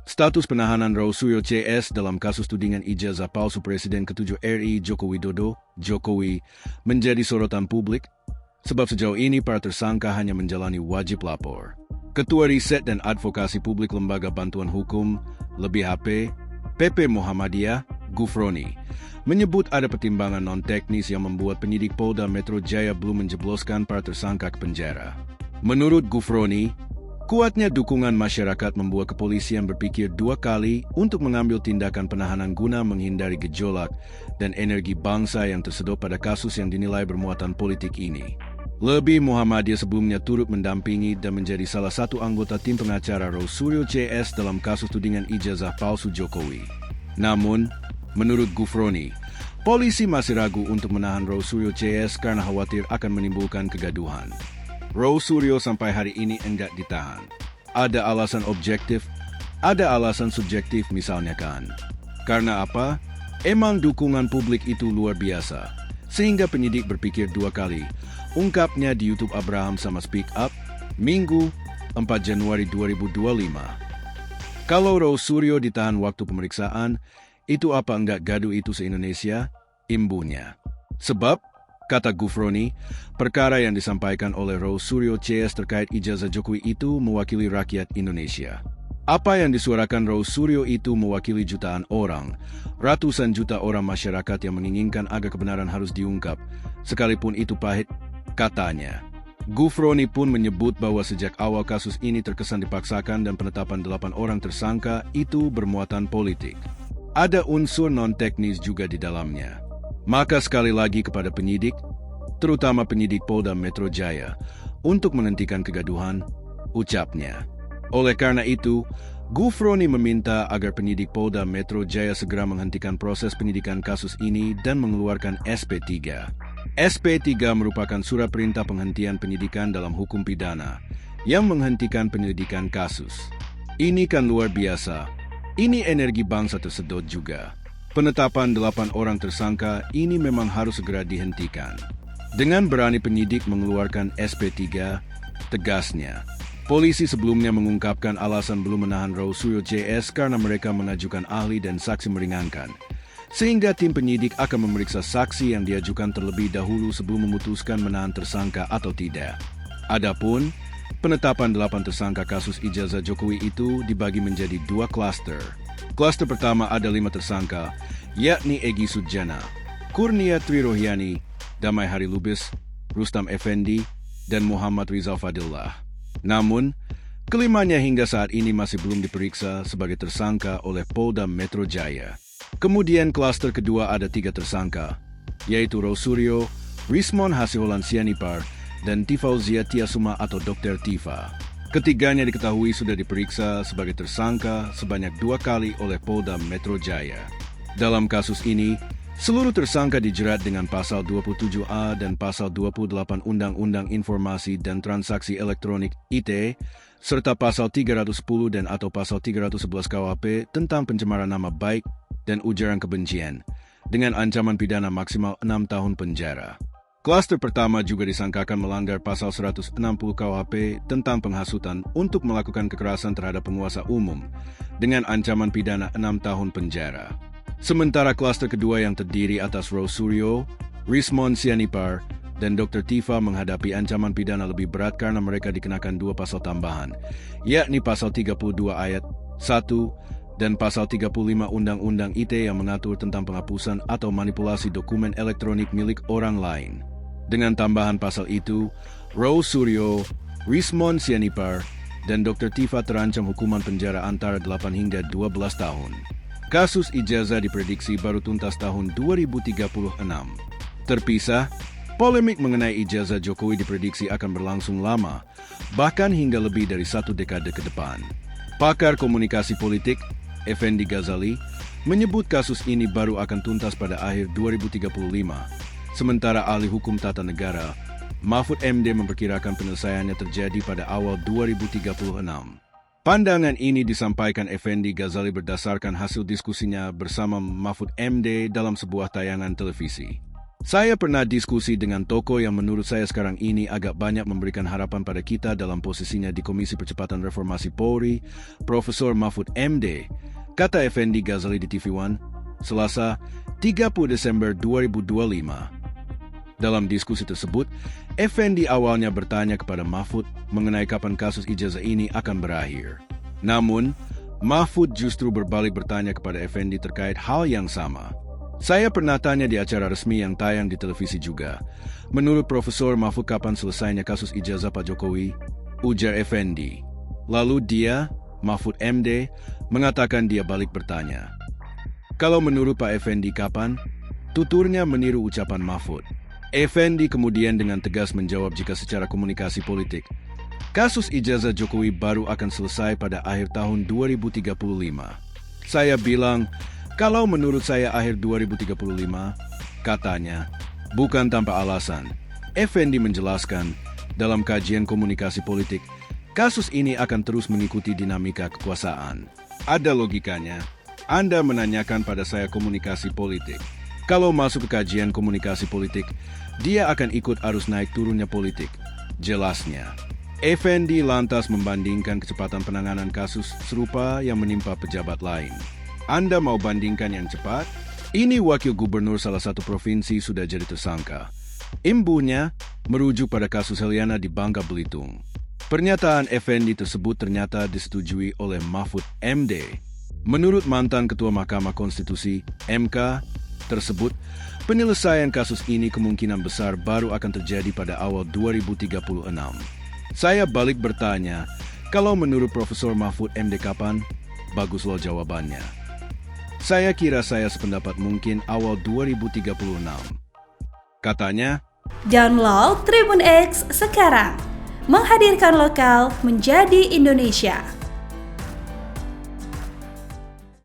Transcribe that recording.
Status penahanan Rosurio CS dalam kasus tudingan ijazah palsu Presiden ke-7 RI Joko Widodo, Jokowi, menjadi sorotan publik, sebab sejauh ini para tersangka hanya menjalani wajib lapor. Ketua Riset dan Advokasi Publik Lembaga Bantuan Hukum, LBHP, PP Muhammadiyah, Gufroni, menyebut ada pertimbangan non-teknis yang membuat penyidik Polda Metro Jaya belum menjebloskan para tersangka ke penjara. Menurut Gufroni, kuatnya dukungan masyarakat membuat kepolisian berpikir dua kali untuk mengambil tindakan penahanan guna menghindari gejolak dan energi bangsa yang tersedot pada kasus yang dinilai bermuatan politik ini. Lebih Muhammadiyah sebelumnya turut mendampingi dan menjadi salah satu anggota tim pengacara Rosurio CS dalam kasus tudingan ijazah palsu Jokowi. Namun, menurut Gufroni, polisi masih ragu untuk menahan Rosurio CS karena khawatir akan menimbulkan kegaduhan. Rosurio sampai hari ini enggak ditahan. Ada alasan objektif, ada alasan subjektif misalnya kan. Karena apa? Emang dukungan publik itu luar biasa, sehingga penyidik berpikir dua kali. Ungkapnya di YouTube Abraham sama Speak Up, Minggu, 4 Januari 2025. Kalau Rosurio ditahan waktu pemeriksaan, itu apa enggak gaduh itu se-Indonesia? Imbuhnya. Sebab, kata Gufroni, perkara yang disampaikan oleh Rosurio CS terkait ijazah Jokowi itu mewakili rakyat Indonesia. Apa yang disuarakan Rosurio itu mewakili jutaan orang, ratusan juta orang masyarakat yang menginginkan agar kebenaran harus diungkap, sekalipun itu pahit, katanya. Gufroni pun menyebut bahwa sejak awal kasus ini terkesan dipaksakan dan penetapan 8 orang tersangka itu bermuatan politik. Ada unsur non-teknis juga di dalamnya. Maka sekali lagi kepada penyidik, terutama penyidik Polda Metro Jaya, untuk menghentikan kegaduhan, ucapnya. Oleh karena itu, Gufroni meminta agar penyidik Polda Metro Jaya segera menghentikan proses penyidikan kasus ini dan mengeluarkan SP3. SP3 merupakan surat perintah penghentian penyidikan dalam hukum pidana yang menghentikan penyelidikan kasus. Ini kan luar biasa. Ini energi bangsa tersedot juga. Penetapan 8 orang tersangka ini memang harus segera dihentikan. Dengan berani penyidik mengeluarkan SP3, tegasnya, polisi sebelumnya mengungkapkan alasan belum menahan Rosurio CS karena mereka mengajukan ahli dan saksi meringankan, sehingga tim penyidik akan memeriksa saksi yang diajukan terlebih dahulu sebelum memutuskan menahan tersangka atau tidak. Adapun, penetapan 8 tersangka kasus ijazah Jokowi itu dibagi menjadi 2 klaster. Klaster pertama ada 5 tersangka, yakni Egy Sujana, Kurnia Trirohyani, Damai Hari Lubis, Rustam Effendi, dan Muhammad Rizal Fadillah. Namun, kelimanya hingga saat ini masih belum diperiksa sebagai tersangka oleh Polda Metro Jaya. Kemudian klaster kedua ada 3 tersangka, yaitu Rosurio, Rismon Hasiholan Sianipar, dan Tifauzia Tiasuma atau Dr. Tifa. Ketiganya diketahui sudah diperiksa sebagai tersangka sebanyak 2 kali oleh Polda Metro Jaya. Dalam kasus ini, seluruh tersangka dijerat dengan pasal 27A dan pasal 28 Undang-Undang Informasi dan Transaksi Elektronik (ITE), serta pasal 310 dan atau pasal 311 KUHP tentang pencemaran nama baik dan ujaran kebencian, dengan ancaman pidana maksimal 6 tahun penjara. Klaster pertama juga disangkakan melanggar pasal 160 KUHP tentang penghasutan untuk melakukan kekerasan terhadap penguasa umum dengan ancaman pidana 6 tahun penjara. Sementara klaster kedua yang terdiri atas Rosurio, Rismon Sianipar, dan Dr. Tifa menghadapi ancaman pidana lebih berat karena mereka dikenakan 2 pasal tambahan, yakni pasal 32 ayat 1 dan pasal 35 Undang-Undang ITE yang mengatur tentang penghapusan atau manipulasi dokumen elektronik milik orang lain. Dengan tambahan pasal itu, Rosurio, Rismon Sianipar, dan Dr. Tifa terancam hukuman penjara antara 8 hingga 12 tahun. Kasus ijazah diprediksi baru tuntas tahun 2036. Terpisah, polemik mengenai ijazah Jokowi diprediksi akan berlangsung lama, bahkan hingga lebih dari 1 dekade ke depan. Pakar komunikasi politik, Effendi Ghazali, menyebut kasus ini baru akan tuntas pada akhir 2035. Sementara ahli hukum tata negara, Mahfud MD memperkirakan penyelesaiannya terjadi pada awal 2036. Pandangan ini disampaikan Effendi Ghazali berdasarkan hasil diskusinya bersama Mahfud MD dalam sebuah tayangan televisi. Saya pernah diskusi dengan tokoh yang menurut saya sekarang ini agak banyak memberikan harapan pada kita dalam posisinya di Komisi Percepatan Reformasi Polri, Profesor Mahfud MD, kata Effendi Ghazali di TV One, Selasa, 30 Desember 2025. Dalam diskusi tersebut, Effendi awalnya bertanya kepada Mahfud mengenai kapan kasus ijazah ini akan berakhir. Namun, Mahfud justru berbalik bertanya kepada Effendi terkait hal yang sama. Saya pernah tanya di acara resmi yang tayang di televisi juga. Menurut Profesor Mahfud kapan selesainya kasus ijazah Pak Jokowi? Ujar Effendi. Lalu dia, Mahfud MD, mengatakan dia balik bertanya. Kalau menurut Pak Effendi kapan? Tuturnya meniru ucapan Mahfud. Effendi kemudian dengan tegas menjawab jika secara komunikasi politik, kasus ijazah Jokowi baru akan selesai pada akhir tahun 2035. Saya bilang, kalau menurut saya akhir 2035, katanya, bukan tanpa alasan. Effendi menjelaskan, dalam kajian komunikasi politik, kasus ini akan terus mengikuti dinamika kekuasaan. Ada logikanya. Anda menanyakan pada saya komunikasi politik. Kalau masuk ke kajian komunikasi politik, dia akan ikut arus naik turunnya politik. Jelasnya. Effendi lantas membandingkan kecepatan penanganan kasus serupa yang menimpa pejabat lain. Anda mau bandingkan yang cepat? Ini wakil gubernur salah satu provinsi sudah jadi tersangka. Imbuhnya merujuk pada kasus Heliana di Bangka Belitung. Pernyataan Effendi tersebut ternyata disetujui oleh Mahfud MD. Menurut mantan Ketua Mahkamah Konstitusi, MK, tersebut, penyelesaian kasus ini kemungkinan besar baru akan terjadi pada awal 2036. Saya balik bertanya, kalau menurut Profesor Mahfud MD kapan? Bagus loh jawabannya. Saya kira saya sependapat mungkin awal 2036. Katanya, download Tribun X sekarang. Menghadirkan lokal menjadi Indonesia.